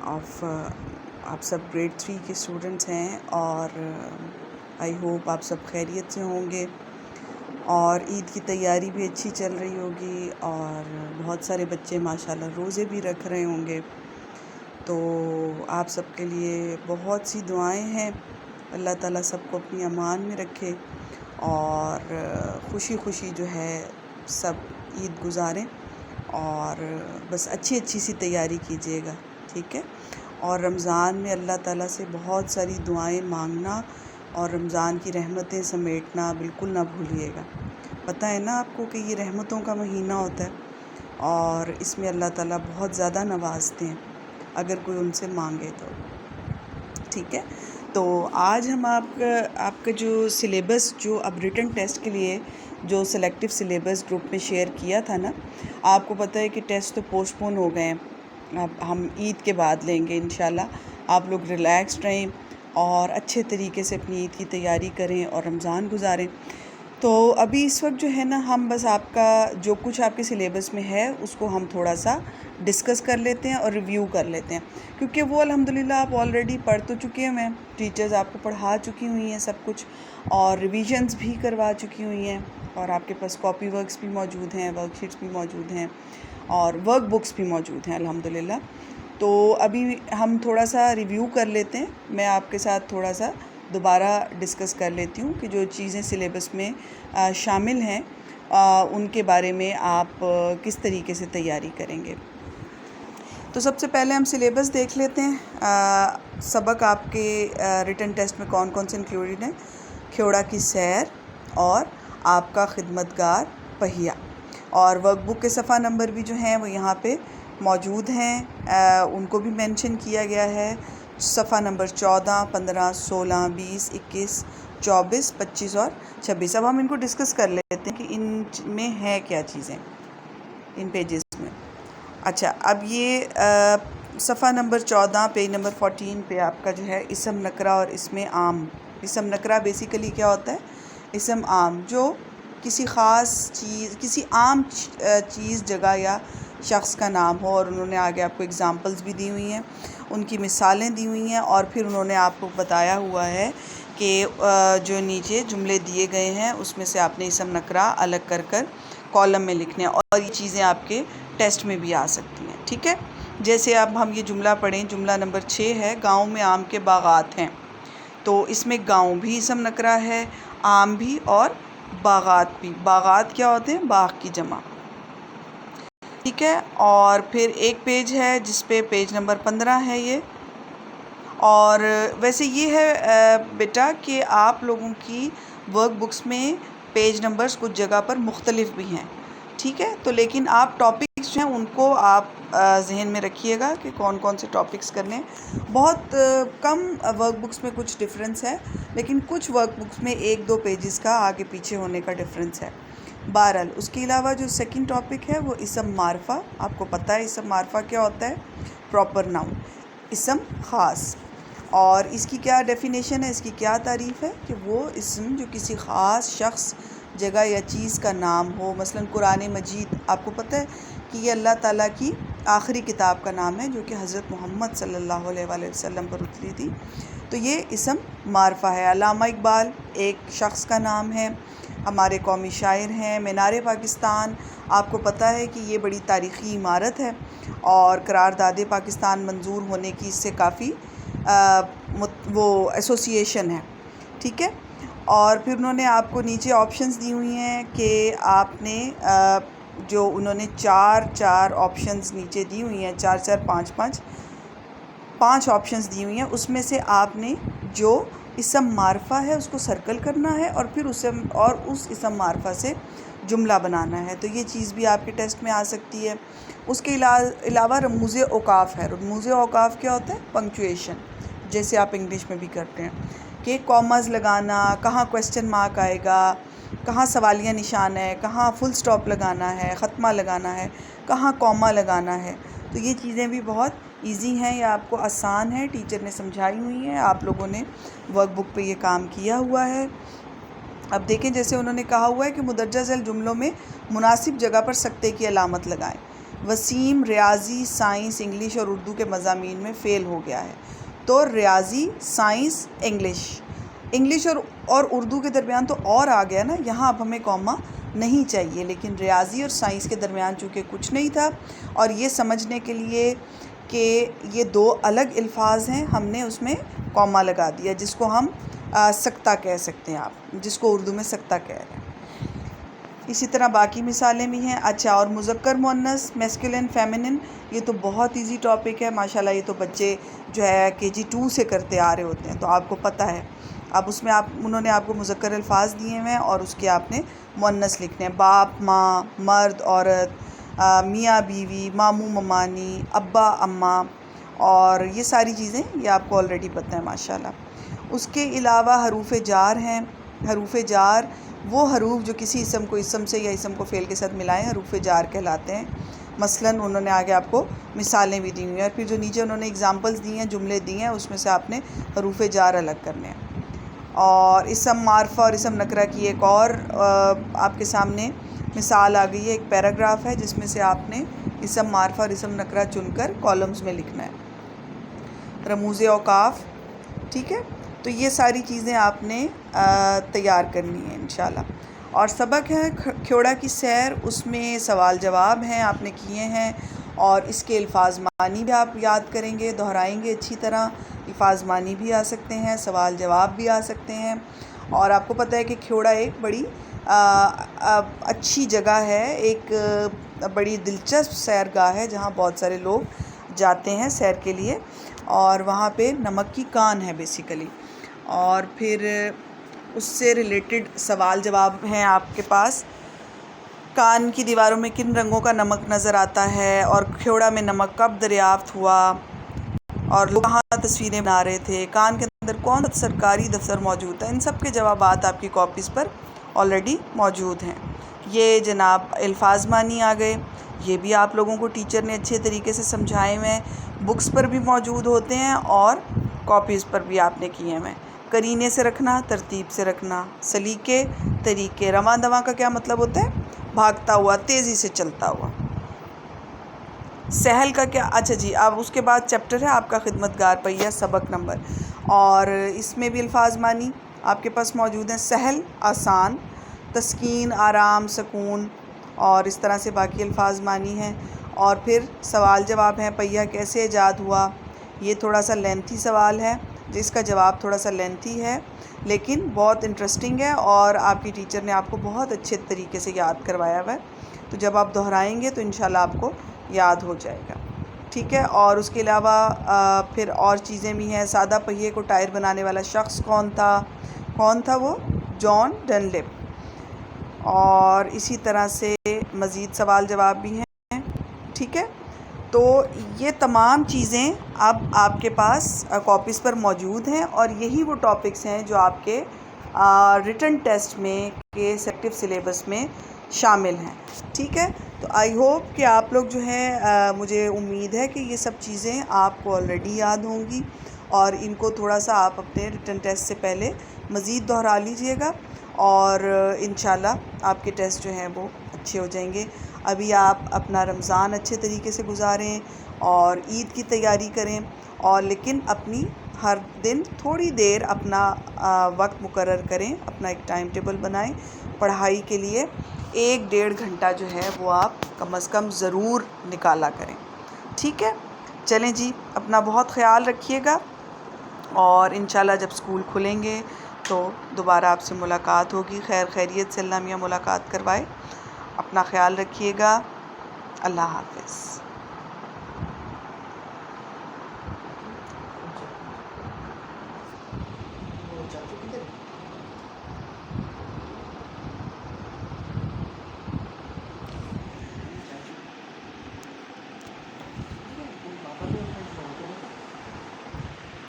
Of آپ سب grade 3 کے students ہیں اور آئی ہوپ آپ سب خیریت سے ہوں گے اور عید کی تیاری بھی اچھی چل رہی ہوگی اور بہت سارے بچے ماشاءاللہ روزے بھی رکھ رہے ہوں گے. تو آپ سب کے لیے بہت سی دعائیں ہیں. اللہ تعالیٰ سب کو اپنی امان میں رکھے اور خوشی خوشی جو ہے سب عید گزاریں اور بس اچھی سی تیاری کیجیے گا, ٹھیک ہے. اور رمضان میں اللہ تعالیٰ سے بہت ساری دعائیں مانگنا اور رمضان کی رحمتیں سمیٹنا بالکل نہ بھولیے گا. پتہ ہے نا آپ کو کہ یہ رحمتوں کا مہینہ ہوتا ہے اور اس میں اللہ تعالیٰ بہت زیادہ نوازتے ہیں اگر کوئی ان سے مانگے تو, ٹھیک ہے. تو آج ہم آپ کا جو سلیبس جو اب ریٹن ٹیسٹ کے لیے جو سلیکٹیو سلیبس گروپ میں شیئر کیا تھا نا, آپ کو پتہ ہے کہ ٹیسٹ تو پوسٹ پون ہو گئے ہیں. اب ہم عید کے بعد لیں گے انشاءاللہ. آپ لوگ ریلیکسڈ رہیں اور اچھے طریقے سے اپنی عید کی تیاری کریں اور رمضان گزاریں. تو ابھی اس وقت جو ہے نا ہم بس آپ کا جو کچھ آپ کے سلیبس میں ہے اس کو ہم تھوڑا سا ڈسکس کر لیتے ہیں اور ریویو کر لیتے ہیں, کیونکہ وہ الحمدللہ آپ آلریڈی پڑھ تو چکے ہیں. ٹیچرز آپ کو پڑھا چکی ہوئی ہیں سب کچھ اور ریویژنز بھی کروا چکی ہوئی ہیں اور آپ کے پاس کاپی ورکس بھی موجود ہیں, ورک شیٹس بھی موجود ہیں اور ورک بکس بھی موجود ہیں الحمدللہ. تو ابھی ہم تھوڑا سا ریویو کر لیتے ہیں. میں آپ کے ساتھ تھوڑا سا دوبارہ ڈسکس کر لیتی ہوں کہ جو چیزیں سلیبس میں شامل ہیں ان کے بارے میں آپ کس طریقے سے تیاری کریں گے. تو سب سے پہلے ہم سلیبس دیکھ لیتے ہیں. سبق آپ کے ریٹن ٹیسٹ میں کون کون سے انکلوڈڈ ہیں. کھیوڑا کی سیر اور آپ کا خدمتگار پہیہ, اور ورک بک کے صفحہ نمبر بھی جو ہیں وہ یہاں پہ موجود ہیں, ان کو بھی مینشن کیا گیا ہے. صفحہ نمبر 14, 15, 16, 20, 21, 24, 25 اور 26. اب ہم ان کو ڈسکس کر لیتے ہیں کہ ان میں ہے کیا چیزیں ان پیجز میں. اچھا, اب یہ صفحہ نمبر 14 پیج نمبر 14 پہ آپ کا جو ہے اسم نکرہ اور اسم عام. اسم نکرہ بیسیکلی کیا ہوتا ہے, اسم عام جو کسی خاص چیز, کسی عام چیز, جگہ یا شخص کا نام ہو, اور انہوں نے آگے آپ کو اگزامپلز بھی دی ہوئی ہیں, ان کی مثالیں دی ہوئی ہیں, اور پھر انہوں نے آپ کو بتایا ہوا ہے کہ جو نیچے جملے دیے گئے ہیں اس میں سے آپ نے اسم نکرہ الگ کر کالم میں لکھنے, اور یہ چیزیں آپ کے ٹیسٹ میں بھی آ سکتی ہیں, ٹھیک ہے. جیسے اب ہم یہ جملہ پڑھیں, جملہ نمبر 6 ہے, گاؤں میں آم کے باغات ہیں. تو اس میں گاؤں بھی اسم نکرہ ہے, آم بھی اور باغات بھی. باغات کیا ہوتے ہیں, باغ کی جمع, ٹھیک ہے. اور پھر ایک پیج ہے جس پہ پیج نمبر 15 ہے یہ. اور ویسے یہ ہے بیٹا کہ آپ لوگوں کی ورک بکس میں پیج نمبرز کچھ جگہ پر مختلف بھی ہیں, ٹھیک ہے. تو لیکن آپ ٹاپکس جو ہیں ان کو آپ ذہن میں رکھیے گا کہ کون کون سے ٹاپکس کرنے. بہت کم ورک بکس میں کچھ ڈفرینس ہے, لیکن کچھ ورک بکس میں 1-2 پیجز کا آگے پیچھے ہونے کا ڈفرینس ہے. بہرحال اس کے علاوہ جو سیکنڈ ٹاپک ہے وہ اسم معرفہ. آپ کو پتہ ہے اسم معرفہ کیا ہوتا ہے, پراپر ناؤن, اسم خاص. اور اس کی کیا ڈیفینیشن ہے, اس کی کیا تعریف ہے کہ وہ اسم جو کسی خاص شخص, جگہ یا چیز کا نام ہو. مثلا قرآن مجید آپ کو پتہ ہے کہ یہ اللہ تعالیٰ کی آخری کتاب کا نام ہے جو کہ حضرت محمد صلی اللہ علیہ وآلہ وسلم پر اتری تھی. تو یہ اسم معرفہ ہے. علامہ اقبال ایک شخص کا نام ہے, ہمارے قومی شاعر ہیں. مینار پاکستان آپ کو پتہ ہے کہ یہ بڑی تاریخی عمارت ہے اور قرارداد پاکستان منظور ہونے کی اس سے کافی وہ ایسوسیشن ہے, ٹھیک ہے. اور پھر انہوں نے آپ کو نیچے آپشنز دی ہوئی ہیں کہ آپ نے جو انہوں نے 4 آپشنز نیچے دی ہوئی ہیں, 4 5 آپشنز دی ہوئی ہیں. اس میں سے آپ نے جو اسم معرفہ ہے اس کو سرکل کرنا ہے اور پھر اس اسم معرفہ سے جملہ بنانا ہے. تو یہ چیز بھی آپ کے ٹیسٹ میں آ سکتی ہے. اس کے علاوہ رموز اوقاف ہے. رموز اوقاف کیا ہوتا ہے, پنکچویشن, جیسے آپ انگلش میں بھی کرتے ہیں کہ کاماز لگانا, کہاں کویسچن مارک آئے گا, کہاں سوالیہ نشان ہے, کہاں فل سٹاپ لگانا ہے, ختمہ لگانا ہے, کہاں کاما لگانا ہے. تو یہ چیزیں بھی بہت ایزی ہیں, یہ آپ کو آسان ہے, ٹیچر نے سمجھائی ہوئی ہیں, آپ لوگوں نے ورک بک پہ یہ کام کیا ہوا ہے. اب دیکھیں جیسے انہوں نے کہا ہوا ہے کہ مندرجہ ذیل جملوں میں مناسب جگہ پر سکتے کی علامت لگائیں. وسیم ریاضی، سائنس، انگلش اور اردو کے مضامین میں فیل ہو گیا ہے۔ تو ریاضی، سائنس، انگلش اور اردو کے درمیان تو اور آ گیا نا، یہاں اب ہمیں کوما نہیں چاہیے، لیکن ریاضی اور سائنس کے درمیان چونکہ کچھ نہیں تھا، اور یہ سمجھنے کے لیے کہ یہ دو الگ الفاظ ہیں، ہم نے اس میں کوما لگا دیا، جس کو ہم سکتہ کہہ سکتے ہیں، آپ جس کو اردو میں سکتہ کہہ رہے ہیں۔ اسی طرح باقی مثالیں بھی ہیں۔ اچھا، اور مذکر مؤنث، میسکولن، فیمنن، یہ تو بہت ایزی ٹاپک ہے ماشاءاللہ، یہ تو بچے جو ہے KG2 سے کرتے آ رہے ہوتے ہیں، تو آپ کو پتہ ہے۔ اب اس میں انہوں نے آپ کو مذکر الفاظ دیے ہیں اور اس کے آپ نے مؤنث لکھنے ہیں، باپ، ماں، مرد، عورت، میاں، بیوی، ماموں، ممانی، ابا، اماں، اور یہ ساری چیزیں یہ آپ کو آلریڈی پتہ ہے ماشاءاللہ۔ اس کے علاوہ حروف جار ہیں۔ حروف جار وہ حروف جو کسی اسم کو اسم سے یا اسم کو فعل کے ساتھ ملائیں، حروف جار کہلاتے ہیں۔ مثلاً انہوں نے آگے آپ کو مثالیں بھی دی ہوئی ہیں، اور پھر جو نیچے انہوں نے اگزامپلز دی ہیں، جملے دی ہیں، اس میں سے آپ نے حروف جار الگ کرنے ہیں۔ اور اسم معرفہ اور اسم نکرہ کی ایک اور آپ کے سامنے مثال آ گئی ہے، ایک پیراگراف ہے جس میں سے آپ نے اسم معرفہ اور اسم نکرہ چن کر کالمز میں لکھنا ہے۔ رموز اوقاف، ٹھیک ہے، تو یہ ساری چیزیں آپ نے تیار کرنی ہیں انشاءاللہ۔ اور سبق ہے کھیوڑا کی سیر، اس میں سوال جواب ہیں آپ نے کیے ہیں، اور اس کے الفاظ معنی بھی آپ یاد کریں گے، دہرائیں گے اچھی طرح۔ الفاظ معنی بھی آ سکتے ہیں، سوال جواب بھی آ سکتے ہیں۔ اور آپ کو پتہ ہے کہ کھیوڑا ایک بڑی اچھی جگہ ہے، ایک بڑی دلچسپ سیرگاہ ہے جہاں بہت سارے لوگ جاتے ہیں سیر کے لیے، اور وہاں پہ نمک کی کان ہے بیسیکلی۔ اور پھر اس سے ریلیٹڈ سوال جواب ہیں آپ کے پاس۔ کان کی دیواروں میں کن رنگوں کا نمک نظر آتا ہے، اور کھیوڑا میں نمک کب دریافت ہوا، اور لوگ کہاں تصویریں بنا رہے تھے، کان کے اندر کون سا سرکاری دفتر موجود ہے، ان سب کے جوابات آپ کی کاپیز پر آلریڈی موجود ہیں۔ یہ جناب الفاظ معنی آ گئے، یہ بھی آپ لوگوں کو ٹیچر نے اچھے طریقے سے سمجھائے ہوئے ہیں، بکس پر بھی موجود ہوتے ہیں اور کاپیز پر بھی آپ نے کیے ہوئے ہیں۔ قرینے سے رکھنا، ترتیب سے رکھنا، سلیقے، طریقے۔ رواں دواں کا کیا مطلب ہوتا ہے؟ بھاگتا ہوا، تیزی سے چلتا ہوا۔ سہل کا کیا؟ اچھا جی، اب اس کے بعد چیپٹر ہے آپ کا خدمتگار پہیہ، سبق نمبر، اور اس میں بھی الفاظ معنی آپ کے پاس موجود ہیں۔ سہل آسان، تسکین آرام سکون، اور اس طرح سے باقی الفاظ معنی ہیں۔ اور پھر سوال جواب ہیں، پہیہ کیسے ایجاد ہوا، یہ تھوڑا سا لینتھی سوال ہے، جس کا جواب تھوڑا سا لینتھی ہے لیکن بہت انٹرسٹنگ ہے، اور آپ کی ٹیچر نے آپ کو بہت اچھے طریقے سے یاد کروایا ہوا ہے، تو جب آپ دہرائیں گے تو انشاءاللہ آپ کو یاد ہو جائے گا، ٹھیک ہے۔ اور اس کے علاوہ پھر اور چیزیں بھی ہیں۔ سادہ پہیے کو ٹائر بنانے والا شخص کون تھا وہ؟ جان ڈنلپ۔ اور اسی طرح سے مزید سوال جواب بھی ہیں، ٹھیک ہے۔ تو یہ تمام چیزیں اب آپ کے پاس کاپیز پر موجود ہیں، اور یہی وہ ٹاپکس ہیں جو آپ کے ریٹن ٹیسٹ میں کے سلیکٹیو سلیبس میں شامل ہیں، ٹھیک ہے۔ تو آئی ہوپ کہ آپ لوگ جو ہے، مجھے امید ہے کہ یہ سب چیزیں آپ کو آلریڈی یاد ہوں گی، اور ان کو تھوڑا سا آپ اپنے ریٹن ٹیسٹ سے پہلے مزید دہرا لیجئے گا، اور انشاءاللہ آپ کے ٹیسٹ جو ہیں وہ اچھے ہو جائیں گے۔ ابھی آپ اپنا رمضان اچھے طریقے سے گزاریں اور عید کی تیاری کریں، اور لیکن اپنی ہر دن تھوڑی دیر اپنا وقت مقرر کریں، اپنا ایک ٹائم ٹیبل بنائیں پڑھائی کے لیے، 1-1.5 گھنٹہ جو ہے وہ آپ کم از کم ضرور نکالا کریں، ٹھیک ہے۔ چلیں جی، اپنا بہت خیال رکھیے گا، اور انشاءاللہ جب اسکول کھلیں گے تو دوبارہ آپ سے ملاقات ہوگی۔ خیر خیریت سے اللہ میاں ملاقات کروائے۔ اپنا خیال رکھیے گا، اللہ حافظ۔